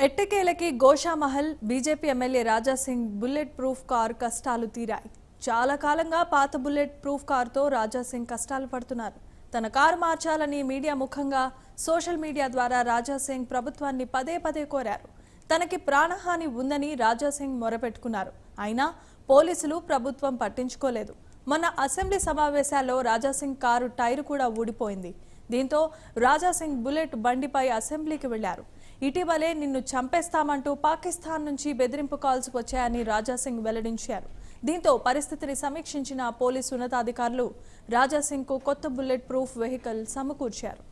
ఎట్టకేలకి Goshamahal BJP MLA Raja Singh bullet proof car కష్టాలు తీరాయి. చాలా కాలంగా పాత బుల్లెట్ ప్రూఫ్ కార్తో రాజాసింగ్ కష్టాలు పడుతున్నారు. తన కారు మార్చాలని మీడియా ముఖంగా సోషల్ మీడియా ద్వారా రాజాసింగ్ ప్రభుత్వాన్ని పదే పదే కోరారు. తనకి ప్రాణహాని ఉందని రాజాసింగ్ మొరపెట్టుకున్నారు. అయినా పోలీసులు ప్రభుత్వం పట్టించుకోలేదు. మొన్న అసెంబ్లీ సమావేశాల్లో రాజాసింగ్ కారు టైరు కూడా ఊడిపోయింది. దీంతో రాజాసింగ్ బుల్లెట్ బండిపై అసెంబ్లీకి వెళ్లారు. ఇటీవలే నిన్ను చంపేస్తామంటూ పాకిస్తాన్ నుంచి బెదిరింపు కాల్స్ వచ్చాయని రాజాసింగ్ వెల్లడించారు. దీంతో పరిస్థితిని సమీక్షించిన పోలీసు ఉన్నతాధికారులు రాజాసింగ్కు కొత్త బుల్లెట్ ప్రూఫ్ వెహికల్ సమకూర్చారు.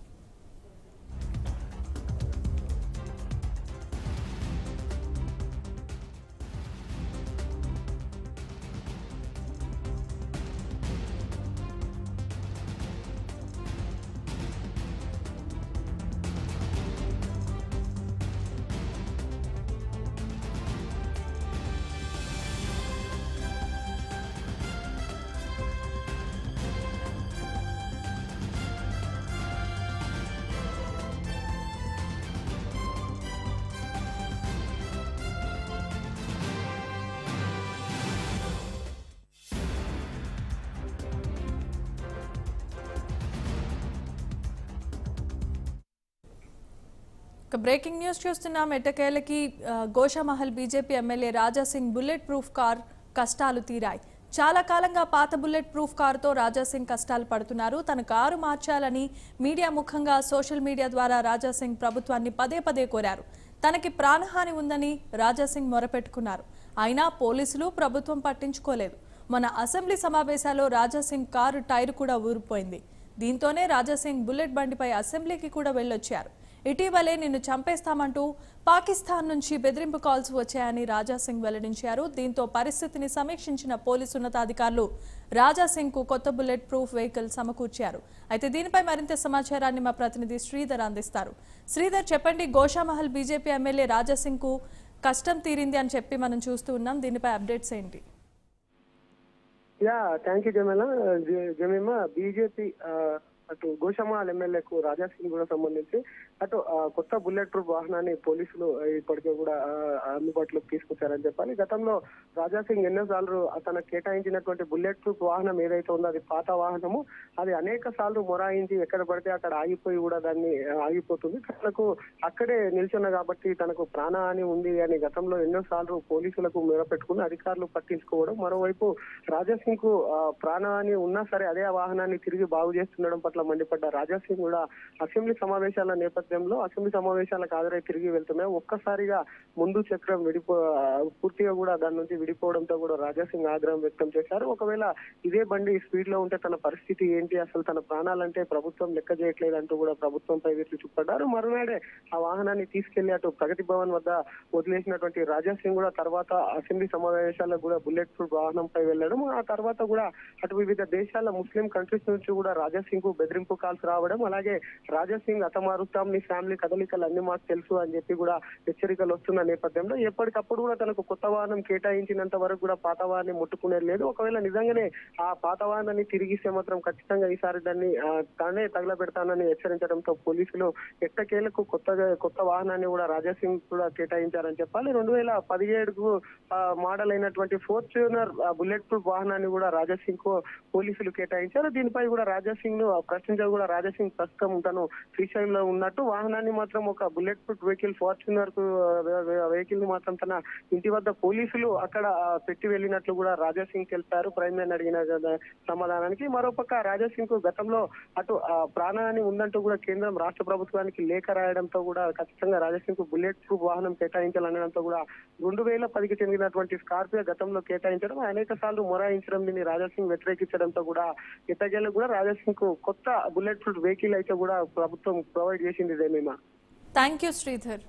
బ్రేకింగ్ న్యూస్ చూస్తున్నాం. ఎట్టకేలకి Goshamahal BJP MLA Raja Singh bullet proof car కష్టాలు తీరాయి. చాలా కాలంగా పాత బుల్లెట్ ప్రూఫ్ కారుతో రాజాసింగ్ కష్టాలు పడుతున్నారు. తన కారు మార్చాలని మీడియా ముఖంగా సోషల్ మీడియా ద్వారా రాజాసింగ్ ప్రభుత్వాన్ని పదే పదే కోరారు. తనకి ప్రాణహాని ఉందని రాజాసింగ్ మొరపెట్టుకున్నారు. అయినా పోలీసులు ప్రభుత్వం పట్టించుకోలేదు. మన అసెంబ్లీ సమావేశాల్లో రాజాసింగ్ కారు టైరు కూడా ఊరిపోయింది. దీంతోనే రాజాసింగ్ బుల్లెట్ బండిపై అసెంబ్లీకి కూడా వెళ్లొచ్చారు. ఇటీవలే నిన్ను చంపేస్తామంటూ పాకిస్తాన్ నుంచి బెదిరింపు కాల్స్ వచ్చాయని రాజాసింగ్ వెల్లడించారు. దీంతో పరిస్థితిని సమీక్షించిన పోలీసు ఉన్నతాధికారులు రాజాసింగ్కు కొత్త బుల్లెట్ ప్రూఫ్ వెహికల్ సమకూర్చారు. అయితే దీనిపై మరింత సమాచారాన్ని మా ప్రతినిధి శ్రీధర్ అందిస్తారు. శ్రీధర్, చెప్పండి, గోషామహల్ బీజేపీ ఎమ్మెల్యే రాజాసింగ్కు కష్టం తీరింది అని చెప్పి మనం చూస్తూ ఉన్నాం. దీనిపై అప్డేట్స్ ఏంటి? Thank you Jemimah. బీజేపీ అటు గోషామహల్ ఎమ్మెల్యేకు రాజాసింగ్ కూడా సంబంధించి అటు కొత్త బుల్లెట్ ప్రూఫ్ వాహనాన్ని పోలీసులు ఇప్పటికే కూడా అందుబాటులోకి తీసుకొచ్చారని చెప్పాలి. గతంలో రాజాసింగ్ ఎన్నోసార్లు తనకు కేటాయించినటువంటి బుల్లెట్ ప్రూఫ్ వాహనం ఏదైతే ఉందో అది పాత వాహనము. అది అనేక సార్లు మొరాయించి ఎక్కడ పడితే అక్కడ ఆగిపోయి కూడా దాన్ని ఆగిపోతుంది. తనకు అక్కడే నిల్చున్న కాబట్టి తనకు ప్రాణహాని ఉంది అని గతంలో ఎన్నోసార్లు పోలీసులకు మెరపెట్టుకుని అధికారులు పట్టించుకోవడం. మరోవైపు రాజాసింగ్ కు ప్రాణహాని ఉన్నా సరే అదే వాహనాన్ని తిరిగి బాగు చేస్తుండడం పట్ల మండిపడ్డ రాజాసింగ్ కూడా అసెంబ్లీ సమావేశాల నేపథ్యంలో అసెంబ్లీ సమావేశాలకు హాజరై తిరిగి వెళ్తున్నాయి. ఒక్కసారిగా ముందు చక్రం పూర్తిగా కూడా దాని నుంచి విడిపోవడంతో కూడా రాజాసింగ్ ఆగ్రహం వ్యక్తం చేశారు. ఒకవేళ ఇదే బండి స్పీడ్ లో ఉంటే తన పరిస్థితి ఏంటి, అసలు తన ప్రాణాలంటే ప్రభుత్వం లెక్క చేయట్లేదు అంటూ కూడా ప్రభుత్వంపై విరుచుకు చూపడ్డారు. మరునాడే ఆ వాహనాన్ని తీసుకెళ్లి అటు ప్రగతి భవన్ వద్ద వదిలేసినటువంటి రాజాసింగ్ కూడా తర్వాత అసెంబ్లీ సమావేశాలకు కూడా బుల్లెట్ ప్రూఫ్ వాహనంపై వెళ్లడం, ఆ తర్వాత కూడా అటు వివిధ దేశాల ముస్లిం కంట్రీస్ నుంచి కూడా రాజాసింగ్ కు బెదిరింపు కాల్స్ రావడం, అలాగే రాజాసింగ్ అతమారుస్తాం, నీ ఫ్యామిలీ కదలికలు అన్ని మాకు తెలుసు అని చెప్పి కూడా హెచ్చరికలు వస్తున్న నేపథ్యంలో ఎప్పటికప్పుడు కూడా తనకు కొత్త వాహనం కేటాయించినంత వరకు కూడా పాత వాహనాన్ని ముట్టుకునేది లేదు. ఒకవేళ నిజంగానే ఆ పాత వాహనాన్ని తిరిగిస్తే మాత్రం ఖచ్చితంగా ఈసారి దాన్ని తానే తగలబెడతానని హెచ్చరించడంతో పోలీసులు ఎట్టకేలకు కొత్త వాహనాన్ని కూడా రాజాసింగ్ కూడా కేటాయించారని చెప్పాలి. 2017కు మోడల్ అయినటువంటి ఫార్చ్యూనర్ బుల్లెట్ ప్రూఫ్ వాహనాన్ని కూడా రాజాసింగ్ కు పోలీసులు కేటాయించారు. దీనిపై కూడా రాజాసింగ్ ను ప్రశ్నించారు. కూడా రాజాసింగ్ ప్రస్తుతం తను శ్రీశైలంలో ఉన్నట్టు, వాహనాన్ని మాత్రం ఒక bullet proof vehicle Fortuner vehicle ని మాత్రం తన ఇంటి వద్ద పోలీసులు అక్కడ పెట్టి వెళ్ళినట్లు కూడా రాజాసింగ్ తెలిపారు ప్రైమ్ మ్యాన్ అడిగిన సమాధానానికి. మరోపక్క రాజాసింగ్ కు గతంలో అటు ప్రాణహాని ఉందంటూ కూడా కేంద్రం రాష్ట్ర ప్రభుత్వానికి లేఖ రాయడంతో కూడా ఖచ్చితంగా రాజాసింగ్ కు బుల్లెట్ ప్రూఫ్ వాహనం కేటాయించాలనడంతో కూడా 2010కి చెందినటువంటి స్కార్పియో గతంలో కేటాయించడం, అనేక సార్లు మొరాయించడం, దీన్ని రాజాసింగ్ వ్యతిరేకించడంతో కూడా ఎట్టకేలకు కూడా రాజాసింగ్ కు కొత్త బుల్లెట్ ప్రూఫ్ వెహికల్ అయితే కూడా ప్రభుత్వం ప్రొవైడ్ చేసింది. Thank you Sridhar.